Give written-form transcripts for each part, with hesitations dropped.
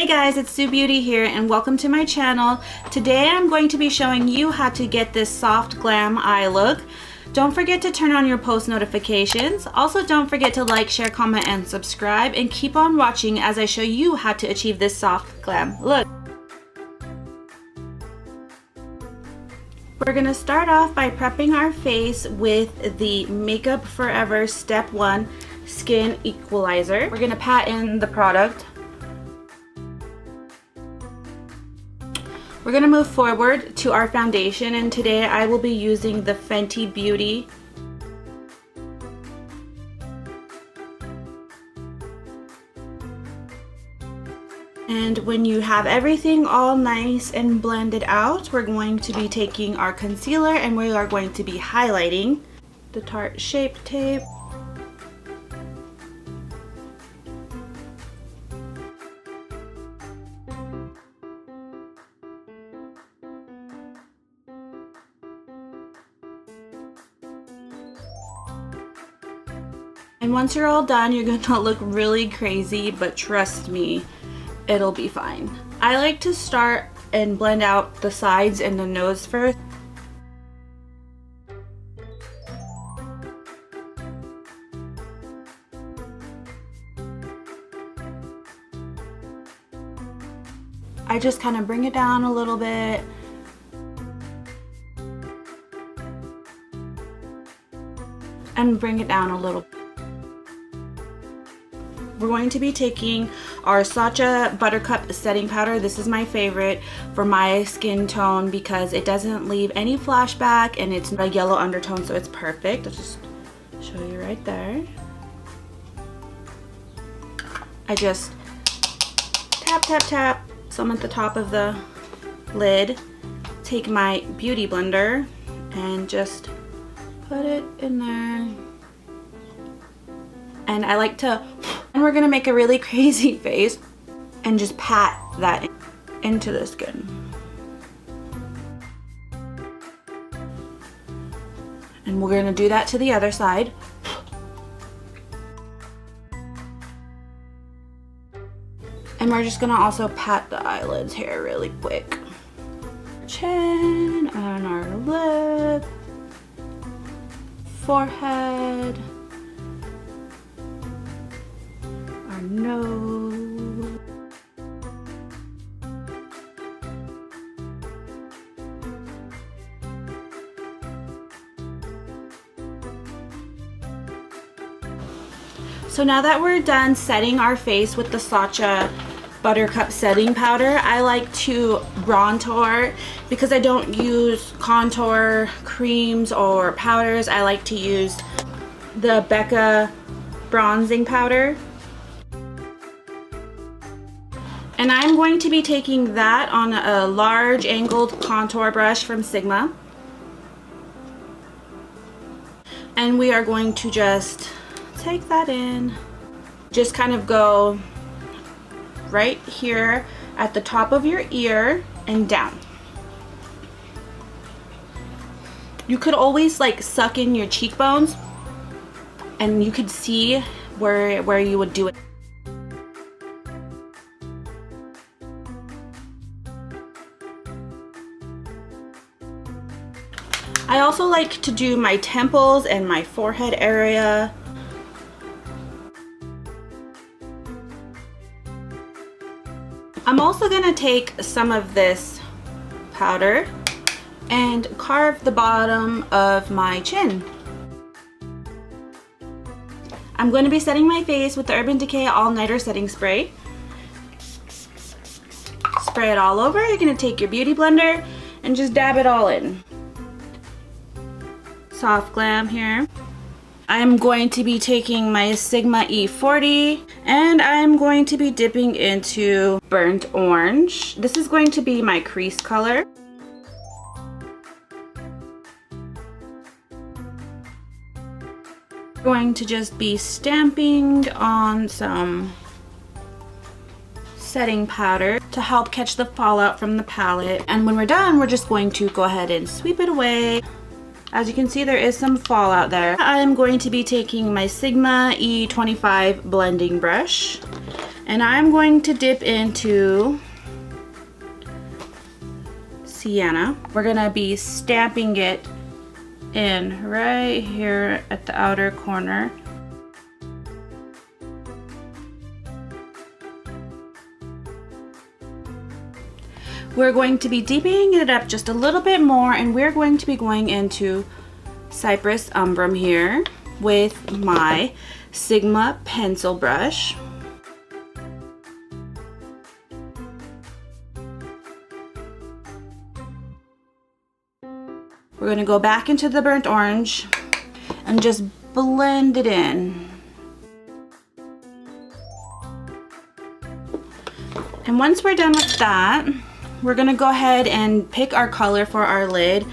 guys, it's Sue Beauty here and welcome to my channel. Today I'm going to be showing you how to get this soft glam eye look. Don't forget to turn on your post notifications. Also don't forget to like, share, comment, and subscribe, and keep on watching as I show you how to achieve this soft glam look. We're gonna start off by prepping our face with the Makeup Forever Step 1 Skin Equalizer. We're gonna pat in the product. We're gonna move forward to our foundation, and today I will be using the Fenty Beauty And when you have everything all nice and blended out, we're going to be taking our concealer and we are going to be highlighting the Tarte Shape Tape. And once you're all done, you're gonna look really crazy, but trust me, it'll be fine. I like to start and blend out the sides and the nose first. I just kind of bring it down a little bit. And bring it down a little. We're going to be taking our Sacha Buttercup setting powder. This is my favorite for my skin tone because it doesn't leave any flashback and it's a yellow undertone, so it's perfect. I'll just show you right there. I just tap, tap, tap some at the top of the lid. Take my beauty blender and just put it in there. And I like to, and we're gonna make a really crazy face and just pat that into the skin. And we're gonna do that to the other side. And we're just gonna also pat the eyelids here really quick. Chin, on our lip, forehead, nose. So now that we're done setting our face with the Sacha Buttercup setting powder, I like to bronzer because I don't use contour creams or powders. I like to use the Beacc bronzing powder. And I'm going to be taking that on a large angled contour brush from Sigma. And we are going to just take that in. Just kind of go right here at the top of your ear and down. You could always like suck in your cheekbones and you could see where you would do it. I also like to do my temples and my forehead area. I'm also gonna take some of this powder and carve the bottom of my chin. I'm going to be setting my face with the Urban Decay All Nighter Setting Spray. Spray it all over. You're gonna take your beauty blender and just dab it all in. Soft glam here. I'm going to be taking my Sigma E40 and I'm going to be dipping into burnt orange. This is going to be my crease color. Going to just be stamping on some setting powder to help catch the fallout from the palette. And when we're done, we're just going to go ahead and sweep it away. As you can see, there is some fallout there. I'm going to be taking my Sigma E25 blending brush And I'm going to dip into Sienna. We're gonna be stamping it in right here at the outer corner. We're going to be deepening it up just a little bit more, and we're going to be going into Cypress Umbrum here with my Sigma pencil brush. We're going to go back into the burnt orange and just blend it in. And once we're done with that, we're going to go ahead and pick our color for our lid.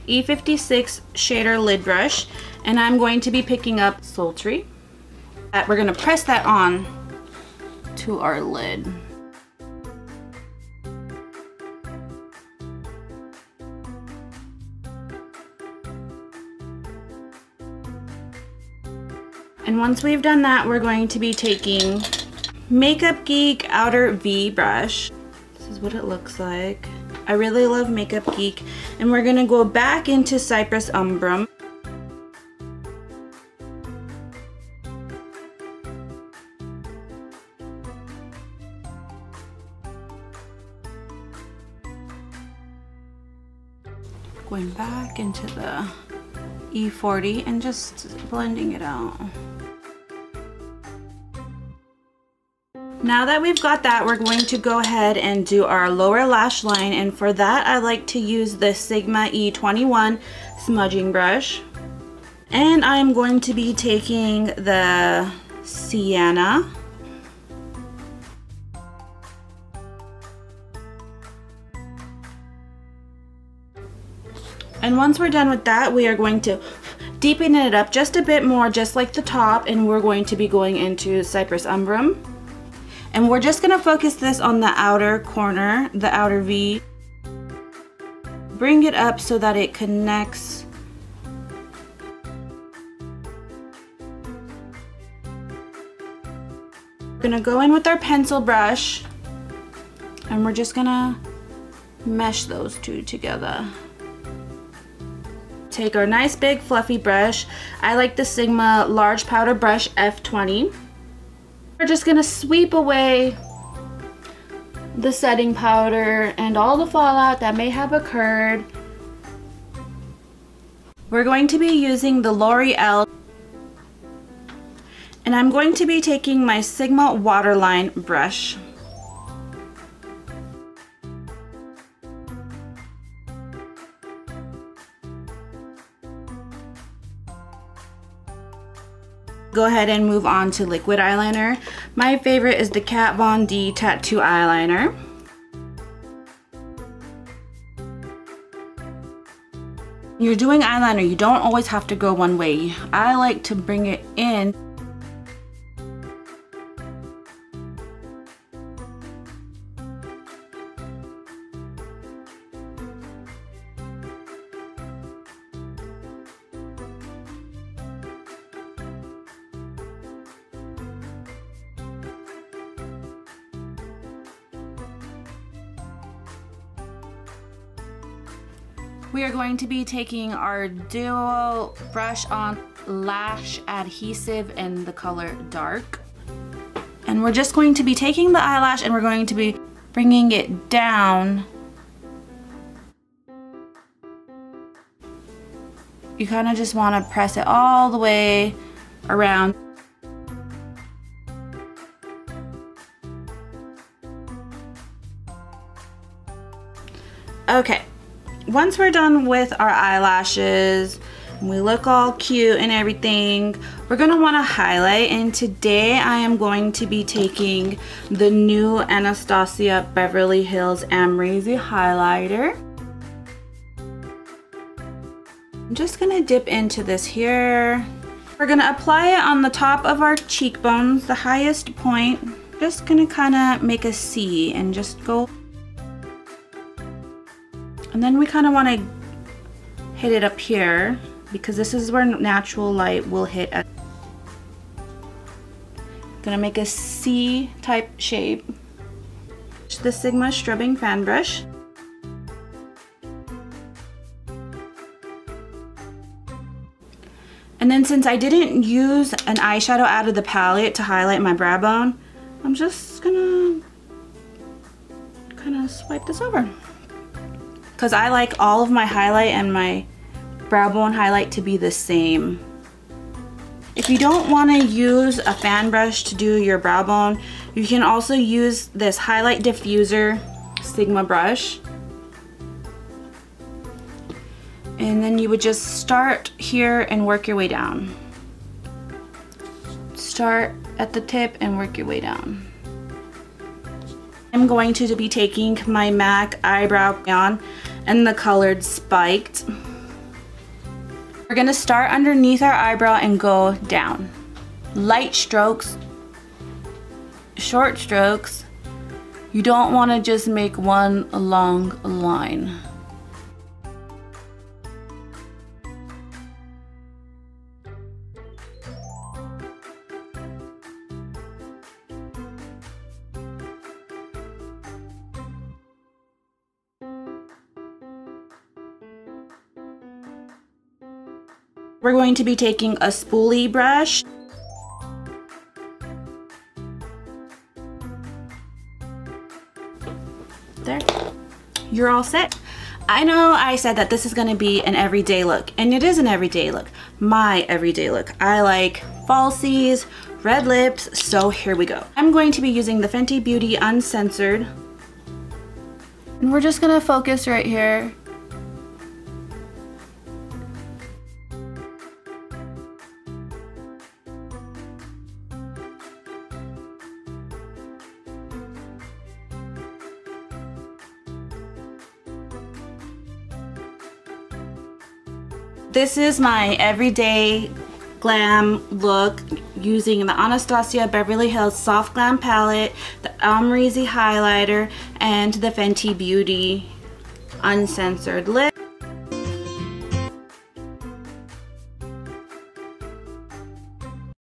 E56 shader lid brush, and I'm going to be picking up Sultry. We're going to press that on to our lid. And once we've done that, we're going to be taking Makeup Geek Outer V brush. This is what it looks like. I really love Makeup Geek. And we're gonna go back into Cypress Umbrum. Going back into the E40 and just blending it out. Now that we've got that, we're going to go ahead and do our lower lash line, and for that I like to use the Sigma E21 smudging brush. And I'm going to be taking the Sienna. And once we're done with that, we are going to deepen it up just a bit more, just like the top, and we're going to be going into Cypress Umbrum. And we're just gonna focus this on the outer corner, the outer V. Bring it up so that it connects. We're gonna go in with our pencil brush, and we're just gonna mesh those two together. Take our nice big fluffy brush. I like the Sigma large powder brush F20. We're just gonna sweep away the setting powder and all the fallout that may have occurred. We're going to be using the L'Oreal, and I'm going to be taking my Sigma Waterline brush. Go ahead and move on to liquid eyeliner. My favorite is the Kat Von D Tattoo eyeliner. When you're doing eyeliner, you don't always have to go one way. I like to bring it in. We are going to be taking our duo brush on lash adhesive in the color dark. And we're just going to be taking the eyelash and we're going to be bringing it down. You kind of just want to press it all the way around. Okay. Once we're done with our eyelashes, and we look all cute and everything, we're going to want to highlight, and today I am going to be taking the new Anastasia Beverly Hills Amrezy highlighter. I'm just going to dip into this here. We're going to apply it on the top of our cheekbones, the highest point. Just going to kind of make a C and just go. And then we kind of want to hit it up here because this is where natural light will hit. Gonna make a C-type shape. The Sigma Scrubbing Fan Brush. And then since I didn't use an eyeshadow out of the palette to highlight my brow bone, I'm just gonna kind of swipe this over. Because I like all of my highlight and my brow bone highlight to be the same. If you don't want to use a fan brush to do your brow bone, you can also use this highlight diffuser Sigma brush. And then you would just start here and work your way down. Start at the tip and work your way down. I'm going to be taking my MAC eyebrow crayon and the colored Spiked. We're gonna start underneath our eyebrow and go down. Light strokes, short strokes. You don't want to just make one long line. We're going to be taking a spoolie brush. There. You're all set. I know I said that this is going to be an everyday look, and it is an everyday look. My everyday look. I like falsies, red lips, so here we go. I'm going to be using the Fenty Beauty Uncensored. And we're just going to focus right here. This is my everyday glam look using the Anastasia Beverly Hills Soft Glam Palette, the Amrezy highlighter, and the Fenty Beauty Uncensored lip.